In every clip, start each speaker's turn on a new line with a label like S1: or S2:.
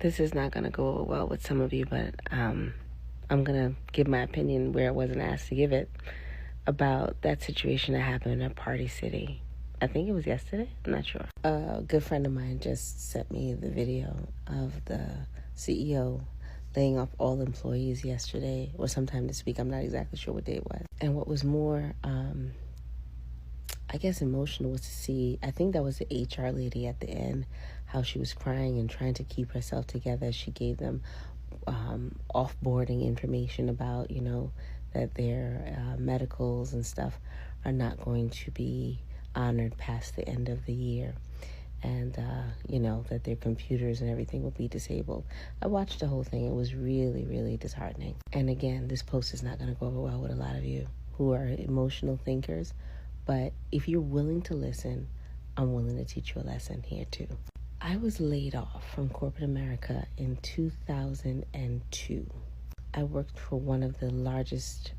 S1: This is not going to go over well with some of you, but I'm going to give my opinion where I wasn't asked to give it about that situation that happened at Party City. I think it was yesterday. I'm not sure. A good friend of mine just sent me the video of the CEO laying off all employees yesterday or sometime this week. I'm not exactly sure what day it was. And what was more, I guess, emotional was to see, I think that was the HR lady at the end, how she was crying and trying to keep herself together. She gave them off-boarding information about, that their medicals and stuff are not going to be honored past the end of the year. And, that their computers and everything will be disabled. I watched the whole thing. It was really, really disheartening. And again, this post is not going to go over well with a lot of you who are emotional thinkers. But if you're willing to listen, I'm willing to teach you a lesson here too. I was laid off from corporate America in 2002. I worked for one of the largest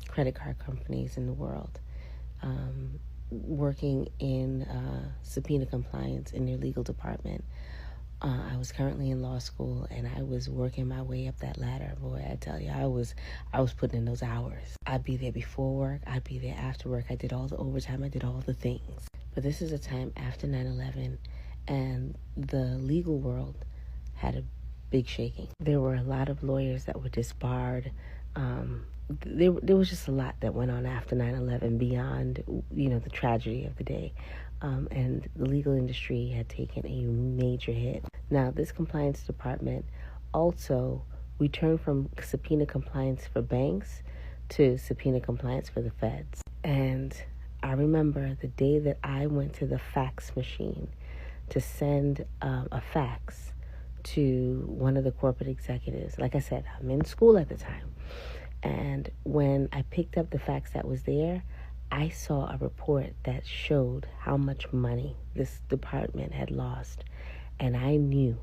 S1: credit card companies in the world, working in subpoena compliance in their legal department. I was currently in law school, and I was working my way up that ladder. Boy, I tell you, I was putting in those hours. I'd be there before work. I'd be there after work. I did all the overtime. I did all the things. But this is a time after 9/11, and the legal world had a big shaking. There were a lot of lawyers that were disbarred. There was just a lot that went on after 9/11 beyond, the tragedy of the day. And the legal industry had taken a major hit. Now, this compliance department also, we turned from subpoena compliance for banks to subpoena compliance for the feds. And I remember the day that I went to the fax machine to send a fax to one of the corporate executives. Like I said, I'm in school at the time. And when I picked up the fax that was there, I saw a report that showed how much money this department had lost, and I knew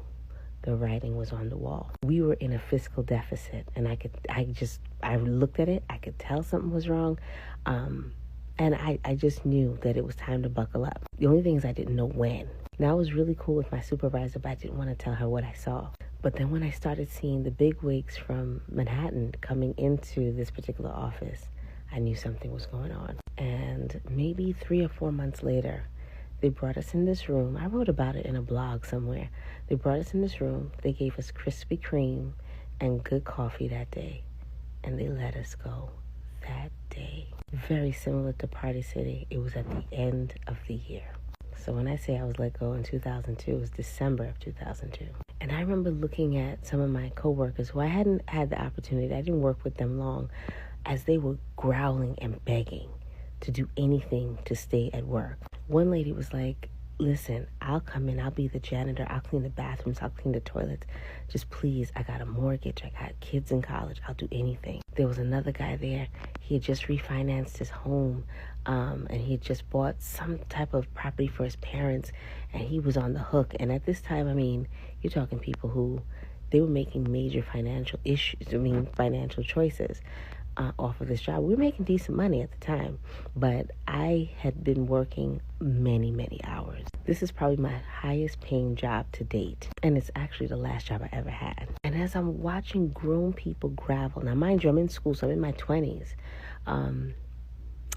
S1: the writing was on the wall. We were in a fiscal deficit, and I looked at it, I could tell something was wrong, and I just knew that it was time to buckle up. The only thing is I didn't know when. Now, I was really cool with my supervisor, but I didn't want to tell her what I saw. But then when I started seeing the big wigs from Manhattan coming into this particular office, I knew something was going on. And maybe 3 or 4 months later, they brought us in this room. I wrote about it in a blog somewhere. They brought us in this room. They gave us Krispy Kreme and good coffee that day. And they let us go that day. Very similar to Party City. It was at the end of the year. So when I say I was let go in 2002, it was December of 2002. And I remember looking at some of my coworkers who I hadn't had the opportunity, I didn't work with them long, as they were growling and begging to do anything to stay at work. One lady was like, listen, I'll come in, I'll be the janitor, I'll clean the bathrooms, I'll clean the toilets. Just please, I got a mortgage, I got kids in college, I'll do anything. There was another guy there, he had just refinanced his home, and he had just bought some type of property for his parents, and he was on the hook. And at this time, you're talking people who, they were making major financial choices. Off of this job. We were making decent money at the time, but I had been working many, many hours. This is probably my highest paying job to date, and it's actually the last job I ever had. And as I'm watching grown people gravel, now mind you, I'm in school, so I'm in my 20s.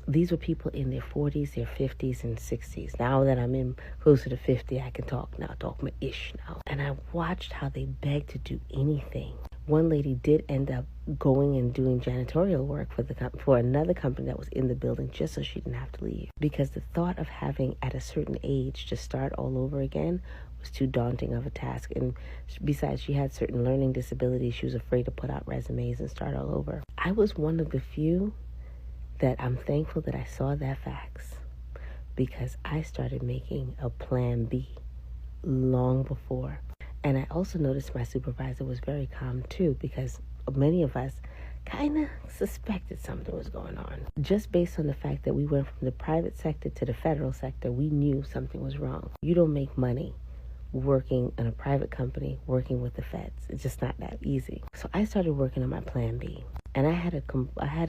S1: These were people in their 40s, their 50s, and 60s. Now that I'm in closer to 50, I can talk my ish now. And I watched how they begged to do anything. One lady did end up going and doing janitorial work for another company that was in the building just so she didn't have to leave. Because the thought of having, at a certain age, to start all over again was too daunting of a task. And besides, she had certain learning disabilities. She was afraid to put out resumes and start all over. I was one of the few that I'm thankful that I saw that fax, because I started making a plan B long before. And I also noticed my supervisor was very calm too, because many of us kind of suspected something was going on. Just based on the fact that we went from the private sector to the federal sector, we knew something was wrong. You don't make money working in a private company, working with the feds. It's just not that easy. So I started working on my plan B. And I had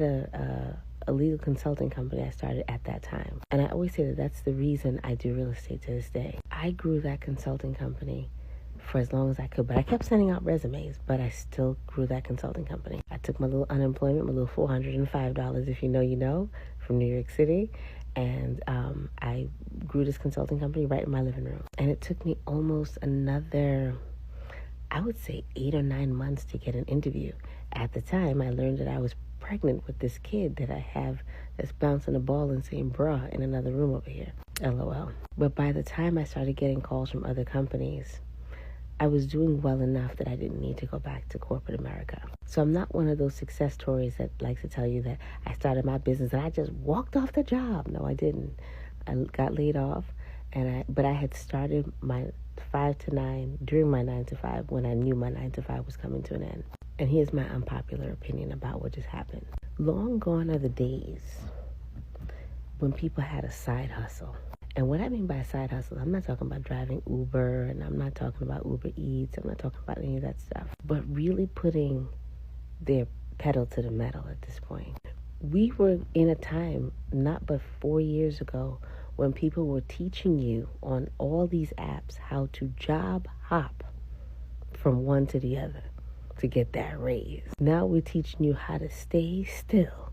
S1: a legal consulting company I started at that time. And I always say that that's the reason I do real estate to this day. I grew that consulting company for as long as I could. But I kept sending out resumes, but I still grew that consulting company. I took my little unemployment, my little $405, if you know, you know, from New York City, and I grew this consulting company right in my living room. And it took me almost another, I would say 8 or 9 months to get an interview. At the time, I learned that I was pregnant with this kid that I have that's bouncing a ball and saying bruh in another room over here. LOL. But by the time I started getting calls from other companies, I was doing well enough that I didn't need to go back to corporate America. So I'm not one of those success stories that likes to tell you that I started my business and I just walked off the job. No, I didn't. I got laid off, but I had started my 5 to 9 during my 9 to 5 when I knew my 9 to 5 was coming to an end. And here's my unpopular opinion about what just happened. Long gone are the days when people had a side hustle. And what I mean by side hustle, I'm not talking about driving Uber, and I'm not talking about Uber Eats, I'm not talking about any of that stuff, but really putting their pedal to the metal at this point. We were in a time, not but 4 years ago, when people were teaching you on all these apps how to job hop from one to the other to get that raise. Now we're teaching you how to stay still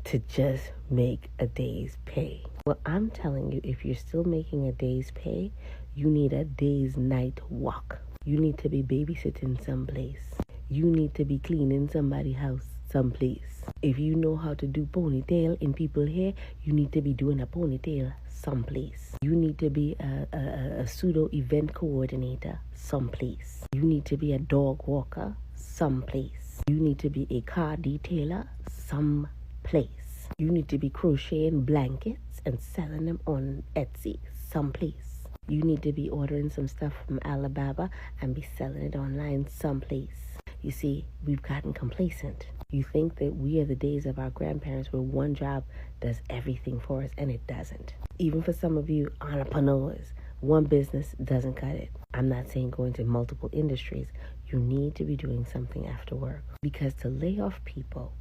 S1: to just make a day's pay. Well, I'm telling you, if you're still making a day's pay, you need a day's night walk. You need to be babysitting someplace. You need to be cleaning somebody's house someplace. If you know how to do ponytail in people's hair, you need to be doing a ponytail someplace. You need to be a pseudo event coordinator someplace. You need to be a dog walker someplace. You need to be a car detailer someplace. You need to be crocheting blankets and selling them on Etsy someplace. You need to be ordering some stuff from Alibaba and be selling it online someplace. You see, we've gotten complacent. You think that we are the days of our grandparents where one job does everything for us, and it doesn't. Even for some of you entrepreneurs, one business doesn't cut it. I'm not saying go into multiple industries. You need to be doing something after work, because to lay off people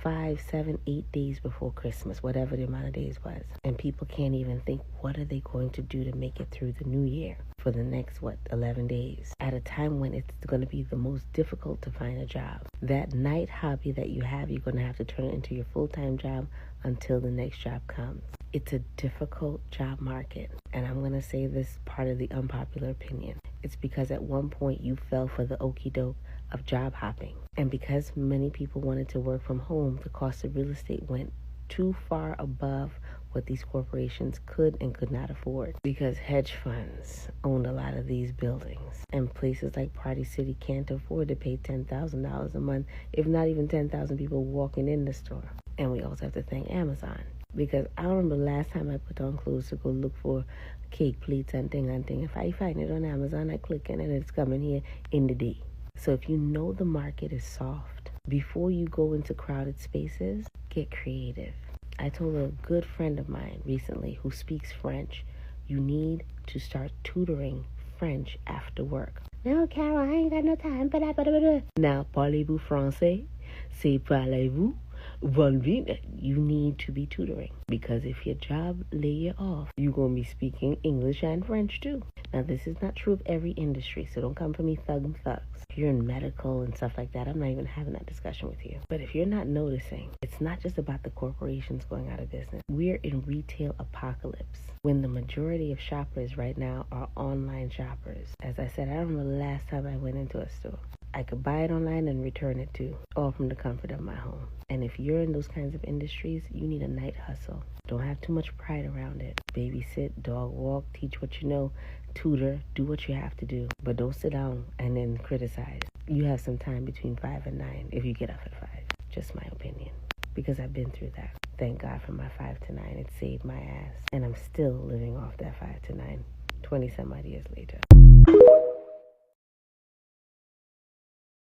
S1: 5, 7, 8 days before Christmas, whatever the amount of days was, and people can't even think, what are they going to do to make it through the new year for the next, 11 days, at a time when it's going to be the most difficult to find a job. That night hobby that you have, you're going to have to turn it into your full-time job until the next job comes. It's a difficult job market, and I'm going to say this part of the unpopular opinion. It's because at one point you fell for the okie doke of job hopping. And because many people wanted to work from home, the cost of real estate went too far above what these corporations could and could not afford, because hedge funds owned a lot of these buildings, and places like Party City can't afford to pay $10,000 a month, if not even 10,000 people walking in the store. And we also have to thank Amazon, because I remember last time I put on clothes to go look for cake plates and thing. If I find it on Amazon, I click it and it's coming here in the day. So if you know the market is soft, before you go into crowded spaces, get creative. I told a good friend of mine recently who speaks French, you need to start tutoring French after work. No, Carol, I ain't got no time for that. Now, parlez-vous français? C'est parlez-vous? You need to be tutoring, because if your job lay you off, you're going to be speaking English and French too. Now, this is not true of every industry, so don't come for me thugs. If you're in medical and stuff like that, I'm not even having that discussion with you. But if you're not noticing, it's not just about the corporations going out of business. We're in retail apocalypse, when the majority of shoppers right now are online shoppers. As I said, I remember the last time I went into a store. I could buy it online and return it too, all from the comfort of my home. And if you're in those kinds of industries, you need a night hustle. Don't have too much pride around it. Babysit, dog walk, teach what you know, tutor, do what you have to do. But don't sit down and then criticize. You have some time between 5 and 9 if you get up at 5. Just my opinion, because I've been through that. Thank God for my 5 to 9. It saved my ass. And I'm still living off that 5 to 9, 20 some odd years later.